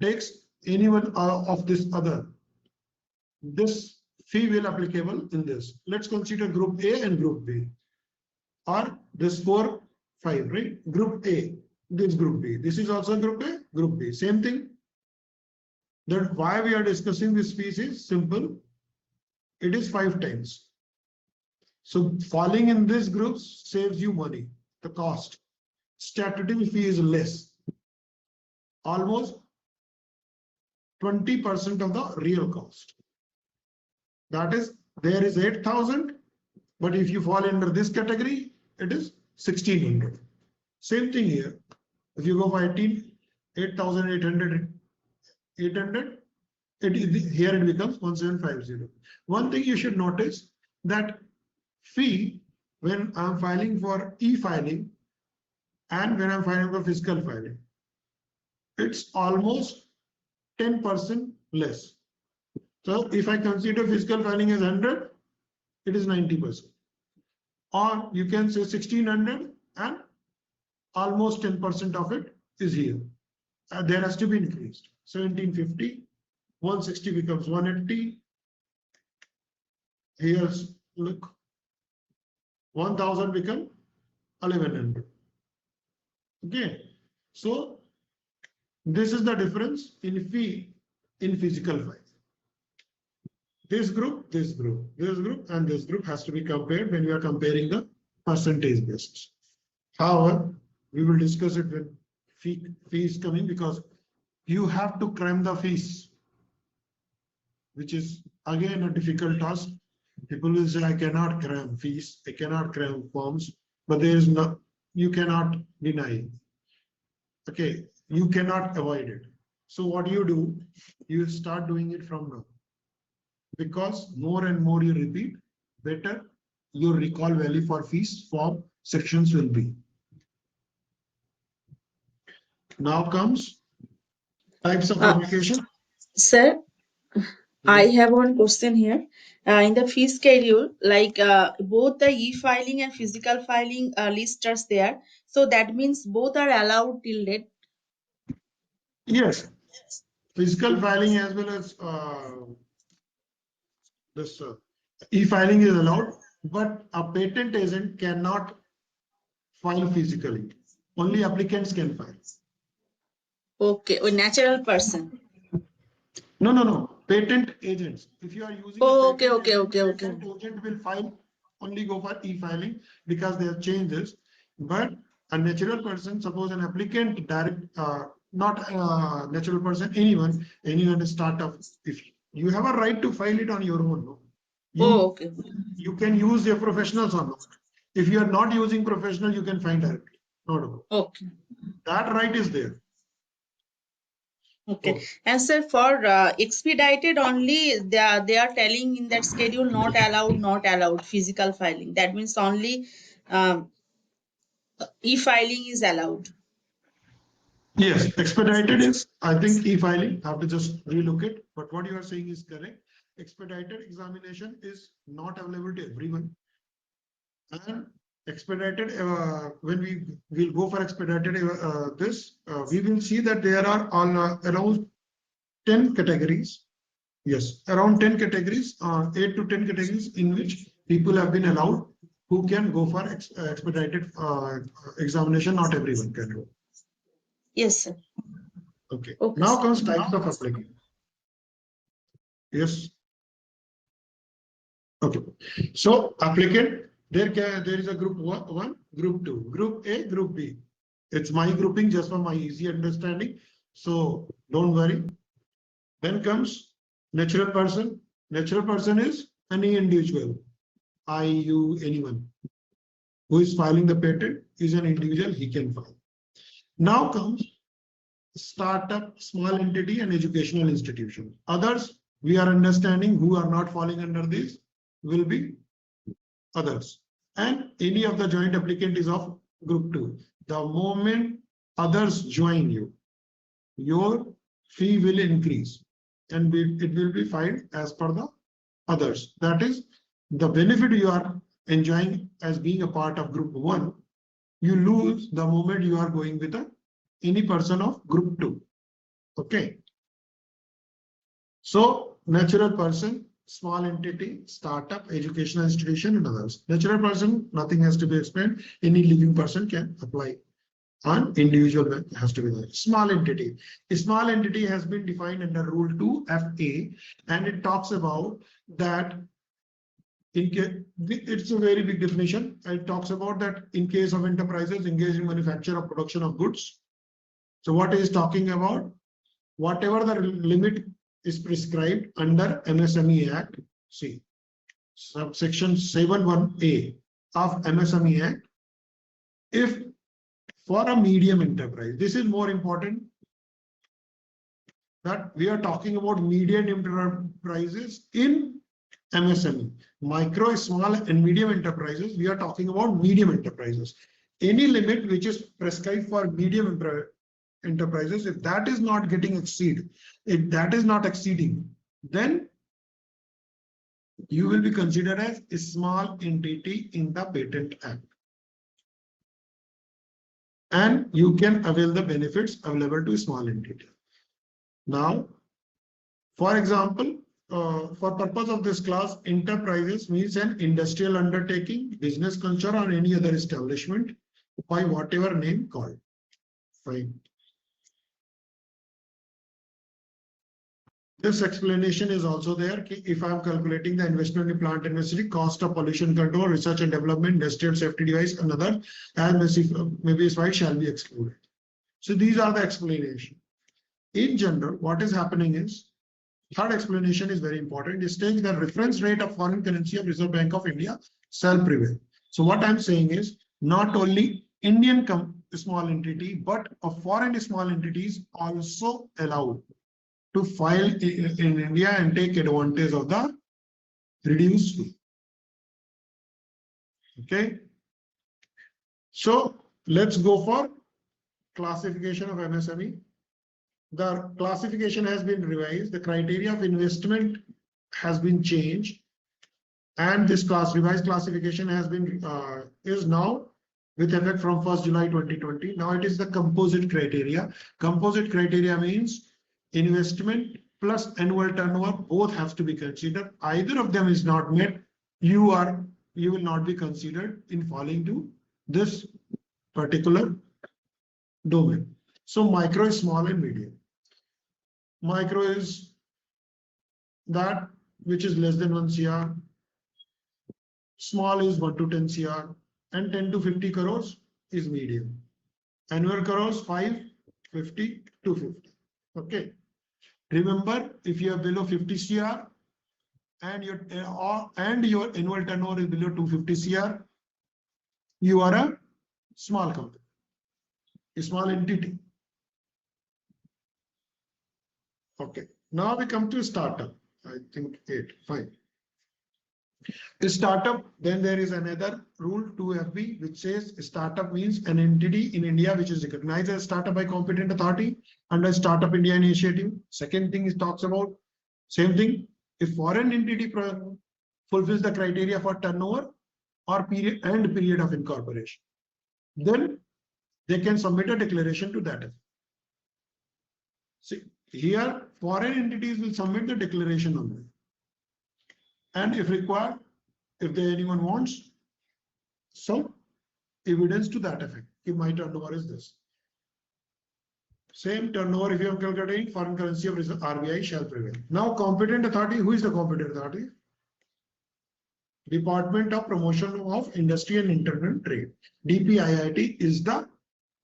takes anyone of this other, this fee will applicable in this. Let's consider group A and group B, or this 4, 5, right? Group A, this group B. This is also group A, group B. Same thing. That why we are discussing this fees is simple. It is 5 times. So falling in this group saves you money, the cost. Statutory fee is less, almost 20% of the real cost. That is, there is 8,000, but if you fall under this category, it is 1,600. Same thing here. If you go for 8,800, 800, here it becomes 1,750. One thing you should notice that fee when I'm filing for e-filing and when I'm filing for physical filing, it's almost 10% less. So if I consider physical filing as 100, it is 90%. Or you can say 1,600 and almost 10% of it is here. There has to be increased. 1,750, 160 becomes 180. Here's look, 1,000 become 1,100. Okay, so this is the difference in fee in physical file. This group, this group, this group, and this group has to be compared when we are comparing the percentage basis. However, we will discuss it when fee is coming, because you have to cram the fees, which is again a difficult task. People will say, I cannot cram fees, I cannot cram forms, but there is no, you cannot deny. Okay, you cannot avoid it. So what do? You start doing it from now. Because more and more you repeat, better your recall value for fees form sections will be. Now comes types of application. Sir, I have one question here. In the fee schedule, like both the e-filing and physical filing list are there. So that means both are allowed till date. Yes, physical filing as well as this e-filing is allowed, but a patent agent cannot file physically. Only applicants can file. Okay, a natural person. No. Patent agents. If you are using a Oh, patent okay. patent agent will file, only go for e-filing because they have changed this. But a natural person, suppose an applicant direct, not a natural person, anyone startup, if you have a right to file it on your own, no? Oh, You okay. you can use your professionals or not. If you are not using professional, you can file directly. No, no. Okay. That right is there. Okay. Okay. And sir, for expedited only, they are telling in that schedule not allowed physical filing. That means only um, e-filing is allowed. Yes, expedited is, I think, e-filing. Have to just relook it. But what you are saying is correct. Expedited examination is not available to everyone. And expedited, when we will go for expedited, we will see that there are on around 10 categories. Yes, around 10 categories, 8 to 10 categories in which people have been allowed who can go for expedited examination. Not everyone can go. Yes, sir. Okay. Okay, Now sir. comes types of application. Yes. Okay. So applicant, there is a group one, group two, group A, group B. It's my grouping just for my easy understanding. So don't worry. Then comes natural person. Natural person is any individual, I, you, anyone who is filing the patent is an individual, he can file. Now comes startup, small entity, and educational institution. Others, we are understanding who are not falling under this will be others. And any of the joint applicant is of group 2. The moment others join you, your fee will increase. and it will be filed as per the others. That is the benefit you are enjoying as being a part of group 1, you lose the moment you are going with any person of group 2. Okay. So natural person, small entity, startup, educational institution, and others. Natural person, nothing has to be explained. Any living person can apply. On individual has to be there. Small entity. A small entity has been defined under Rule 2 FA, and it talks about that in case it's a very big definition. It talks about that in case of enterprises engaged in manufacture or production of goods. So what is talking about? Whatever the limit is prescribed under MSME Act, see, subsection 71A of MSME Act, if for a medium enterprise, this is more important, that we are talking about medium enterprises in MSME. Micro, small and medium enterprises, we are talking about medium enterprises. Any limit which is prescribed for medium enterprises, if that is not getting exceeded, if that is not exceeding, then you will be considered as a small entity in the Patent Act. And you can avail the benefits available to a small entity. Now, for example, for purpose of this class, enterprises means an industrial undertaking, business culture, or any other establishment by whatever name called. Fine. This explanation is also there. If I am calculating the investment in plant and machinery, cost of pollution control, research and development, industrial safety device, and other, and maybe slide shall be excluded. So these are the explanation. In general, what is happening is, third explanation is very important. It states the reference rate of foreign currency of Reserve Bank of India shall prevail. So what I'm saying is, not only Indian small entity, but a foreign small entities also allowed to file in India and take advantage of the reduced fee. Okay. So let's go for classification of MSME. The classification has been revised. The criteria of investment has been changed, and this revised classification has been is now with effect from 1st July 2020. Now it is the composite criteria. Composite criteria means investment plus annual turnover both have to be considered. Either of them is not met, you will not be considered in falling to this particular domain. So micro is small and medium. Micro is that which is less than 1 CR. Small is 1 to 10 CR, and 10 to 50 crores is medium. Annual crores 5, 50, 250. Okay. Remember, if you are below 50 CR and your annual turnover is below 250 CR, you are a small company, a small entity. Okay. Now we come to startup. I think 8. Fine. A startup, then there is another rule 2FB which says startup means an entity in India which is recognized as startup by competent authority under Startup India initiative. Second thing is talks about same thing. If foreign entity fulfills the criteria for turnover or period of incorporation, then they can submit a declaration to that effect. See, here foreign entities will submit the declaration only. And if required, if anyone wants some evidence to that effect, if my turnover is this. Same turnover, if you are calculating foreign currency of RBI shall prevail. Now, competent authority, who is the competent authority? Department of Promotion of Industry and Internal Trade. DPIIT is the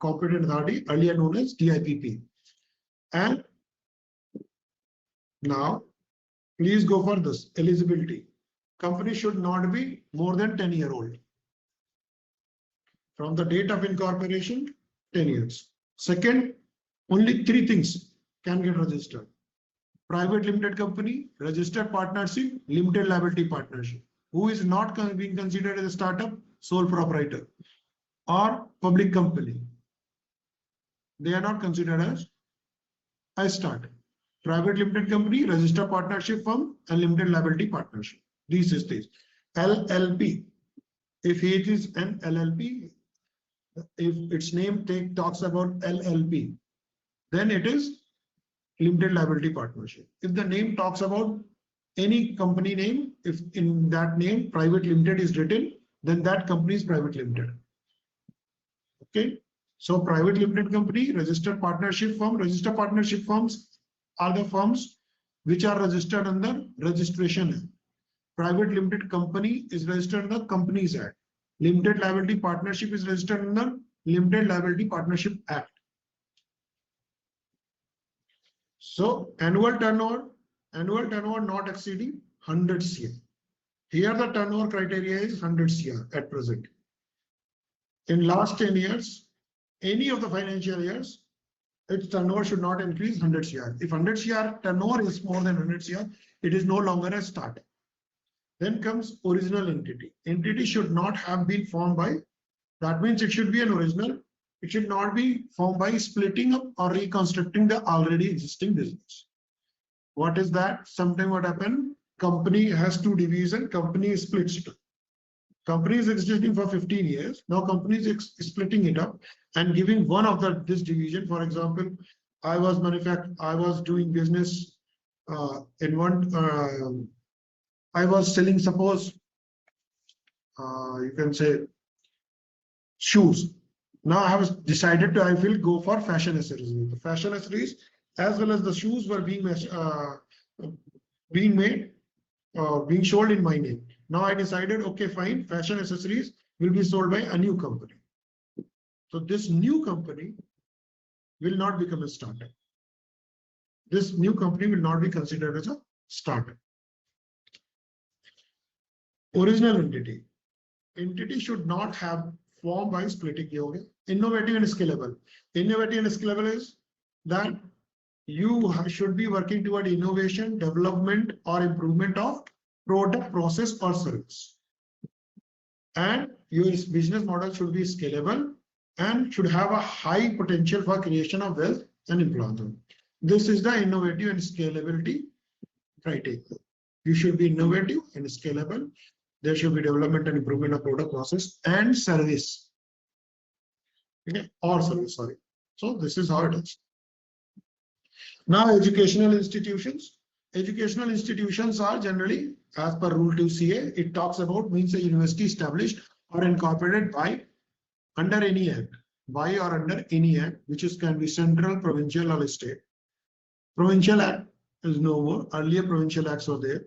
competent authority, earlier known as DIPP. And now, please go for this eligibility. Company should not be more than 10-year-old. From the date of incorporation, 10 years. Second, only 3 things can get registered. Private limited company, registered partnership, limited liability partnership. Who is not being considered as a startup? Sole proprietor or public company. They are not considered as a startup. private limited company, registered partnership firm, and limited liability partnership. These is this. LLP. If it is an LLP, if its name talks about LLP, then it is limited liability partnership. If the name talks about any company name, if in that name private limited is written, then that company is private limited. Okay. So private limited company, registered partnership firm. Registered partnership firms are the firms which are registered under Registration Act. Private limited company is registered under Companies Act. Limited liability partnership is registered under Limited Liability Partnership Act. So annual turnover not exceeding 100 CR. Here the turnover criteria is 100 CR at present. In last 10 years, any of the financial years, its turnover should not increase 100 CR. If 100 CR turnover is more than 100 CR, it is no longer a startup. Then comes original entity. Entity should not have been formed by, that means it should be an original. It should not be formed by splitting up or reconstructing the already existing business. What is that? Sometimes what happened? Company has two divisions, company is split. Company is existing for 15 years. Now company is splitting it up and giving one of this division. For example, I was doing business in one. I was selling, suppose you can say shoes. Now I have decided I will go for fashion accessories. The fashion accessories as well as the shoes were being sold in my name. Now I decided, okay, fine, fashion accessories will be sold by a new company. So this new company will not become a startup. This new company will not be considered as a startup. Original entity. Entity should not have formed by splitting. Innovative and scalable. Innovative and scalable is that you should be working toward innovation, development, or improvement of product, process, or service. And your business model should be scalable and should have a high potential for creation of wealth and employment. This is the innovative and scalability criteria. You should be innovative and scalable. There should be development and improvement of product, process, and service. Okay, or service, sorry. So this is how it is. Now, educational institutions. Educational institutions are generally, as per Rule 2CA, it talks about means a university established or incorporated by under any act, by or under any act, which can be central, provincial, or state. Provincial act is no more. Earlier provincial acts were there.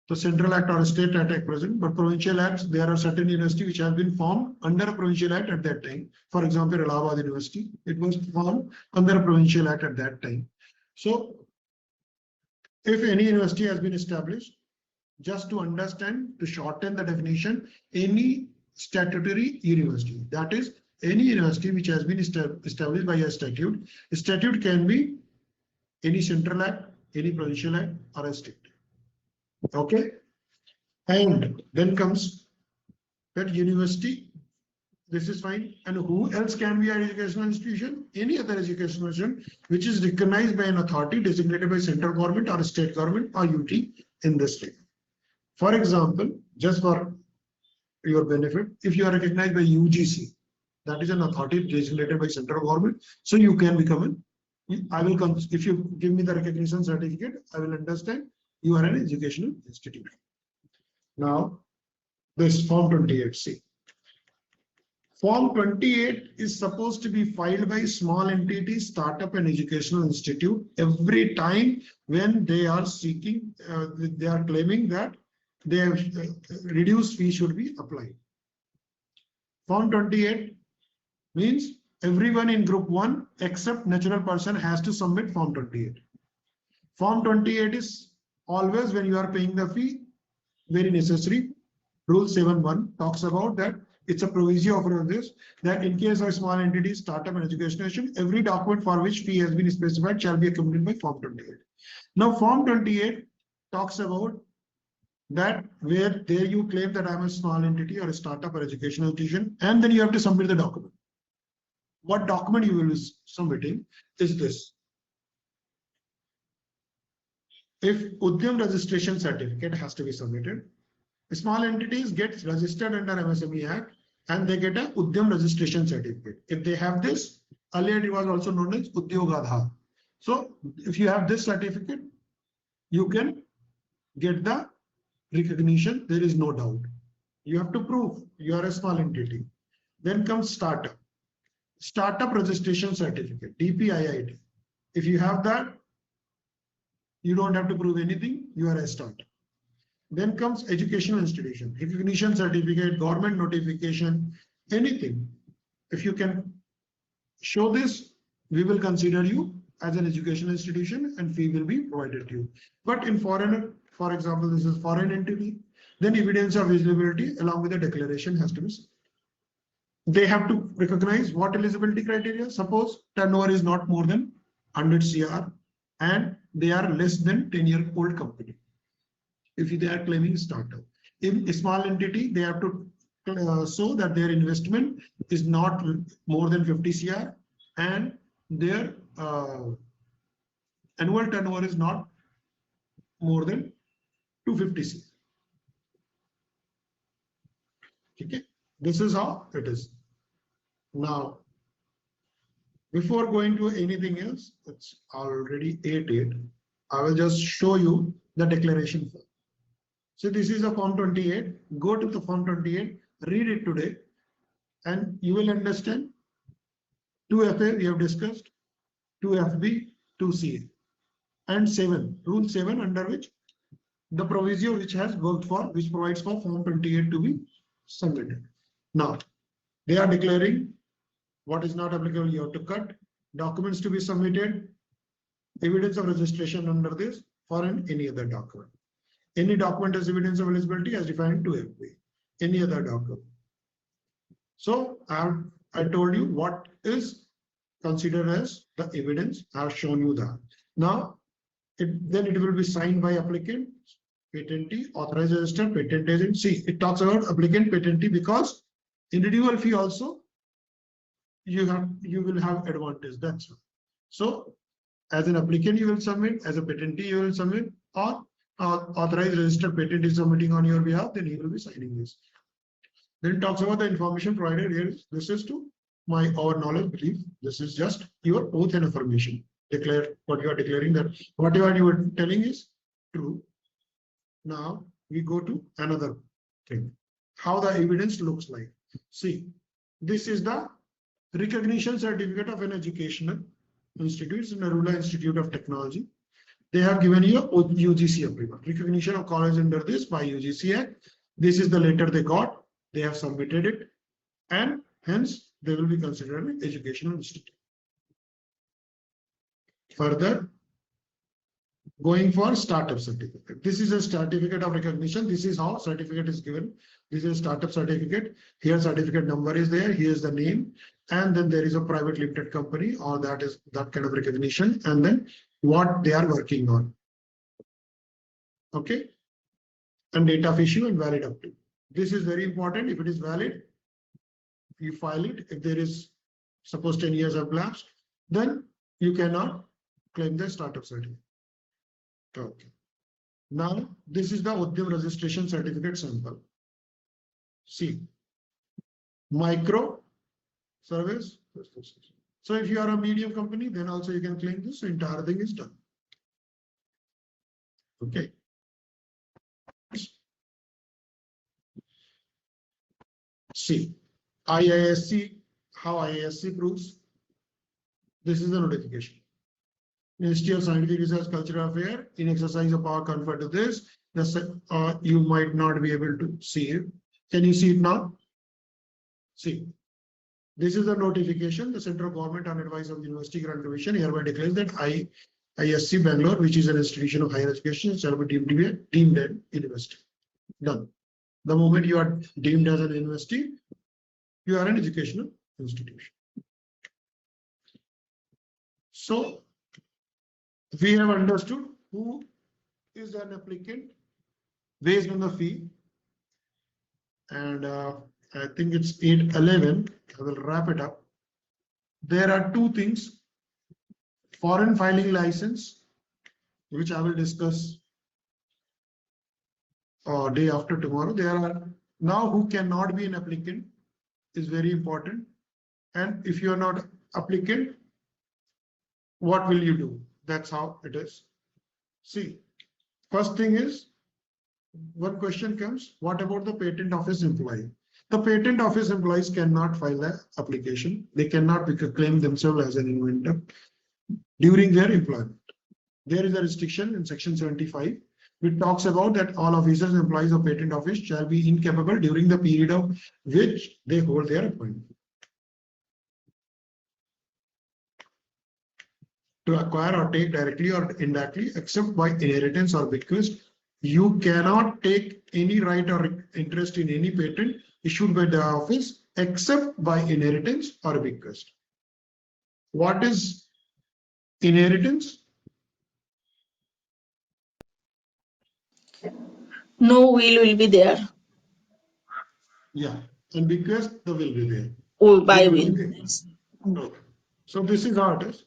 The central act or state act at present, but provincial acts, there are certain universities which have been formed under a provincial act at that time. For example, Allahabad University, it was formed under a provincial act at that time. So if any university has been established, just to understand, to shorten the definition, any statutory university, that is any university which has been established by a statute. A statute can be any central act, any provincial act, or a state. Okay, and then comes that university. This is fine. And who else can be an educational institution? Any other educational institution which is recognized by an authority designated by central government or state government or UT in the state. For example, just for your benefit, if you are recognized by UGC, that is an authority designated by central government, so you can become an. I will come if you give me the recognition certificate. I will understand you are an educational institution. Now, this Form 28C. Form 28 is supposed to be filed by small entities, startup, and educational institute every time when they are seeking, they are claiming that their reduced fee should be applied. Form 28 means everyone in group 1 except natural person has to submit Form 28. Form 28 is always when you are paying the fee, very necessary. Rule 7.1 talks about that. It's a proviso of this, that in case of small entities, startup, and educational institution, every document for which fee has been specified shall be accompanied by Form 28. Now, Form 28 talks about that where there you claim that I'm a small entity or a startup or educational institution, and then you have to submit the document. What document you will be submitting is this. if Udyam registration certificate has to be submitted, small entities get registered under MSME Act and they get a Udyam registration certificate. If they have this, earlier it was also known as Udyogadhar. So if you have this certificate, you can get the recognition. There is no doubt. You have to prove you are a small entity. Then comes startup. Startup registration certificate, DPIIT. If you have that, you don't have to prove anything. You are a startup. Then comes educational institution, recognition certificate, government notification, anything. If you can show this, we will consider you as an educational institution and fee will be provided to you. But in foreign, for example, this is foreign entity, then evidence of eligibility along with the declaration has to be. They have to recognize what eligibility criteria. Suppose turnover is not more than 100 CR and they are less than 10-year-old company. If they are claiming startup, in a small entity, they have to show that their investment is not more than 50 CR and their annual turnover is not more than 250 CR. Okay, this is how it is. Now, before going to anything else, it's already 8:08. I will just show you the declaration form. So this is a form 28. Go to the form 28, read it today, and you will understand 2FA we have discussed, 2FB, 2CA, and 7, rule 7, under which the proviso which has worked for, which provides for form 28 to be submitted. Now, they are declaring what is not applicable, you have to cut, documents to be submitted, evidence of registration under this for any other document. Any document as evidence of eligibility as defined to FB. Any other document. So I told you what is considered as the evidence. I have shown you that. Now, then it will be signed by applicant, patentee, authorized registered, patent agent. See, it talks about applicant, patentee because in renewal fee also you will have advantage. That's all. So as an applicant you will submit, as a patentee you will submit, or authorized registered patent is submitting on your behalf, then he will be signing this. Then it talks about the information provided here. This is to our knowledge, belief. This is just your oath and affirmation. Declare what you are declaring, that whatever you are telling is true. Now we go to another thing. How the evidence looks like. See, this is the recognition certificate of an educational institute. It's Narula Institute of Technology. They have given you a UGC approval, recognition of college under this by UGC Act. This is the letter they got. They have submitted it, and hence they will be considered an educational institute. Further, going for startup certificate. This is a certificate of recognition. This is how certificate is given. This is a startup certificate. Here certificate number is there. Here is the name, and then there is a private limited company, or that is that kind of recognition, and then what they are working on. Okay, and date of issue and valid up to. This is very important. If it is valid, you file it. If there is, suppose 10 years have lapsed, then you cannot claim the startup certificate. Okay. Now this is the Udyam registration certificate sample. See, micro service. So if you are a medium company, then also you can claim this. So entire thing is done. Okay. See, IISC, how IISC proves. This is the notification. Ministry of Scientific Research, Cultural Affairs, in exercise of power conferred to this, you might not be able to see it. Can you see it now? See, this is the notification. The central government, on advice of the University Grant Commission, hereby declares that IISC Bangalore, which is an institution of higher education, shall be deemed an university. Done. The moment you are deemed as an university, you are an educational institution. So we have understood who is an applicant based on the fee, and I think it's 8:11. I will wrap it up. There are two things: foreign filing license which I will discuss day after tomorrow. There are now who cannot be an applicant is very important. And if you are not applicant, what will you do? That's how it is. See, first thing is, one question comes, what about the patent office employee? The patent office employees cannot file an application. They cannot claim themselves as an inventor during their employment. There is a restriction in section 75, which talks about that all officers and employees of patent office shall be incapable during the period of which they hold their appointment to acquire or take directly or indirectly, except by inheritance or bequest. You cannot take any right or interest in any patent issued by the office except by inheritance or bequest. What is inheritance? No will be there. Yeah, and bequest, the will be there. Oh, by Will be will. there. Okay. So this is how it is.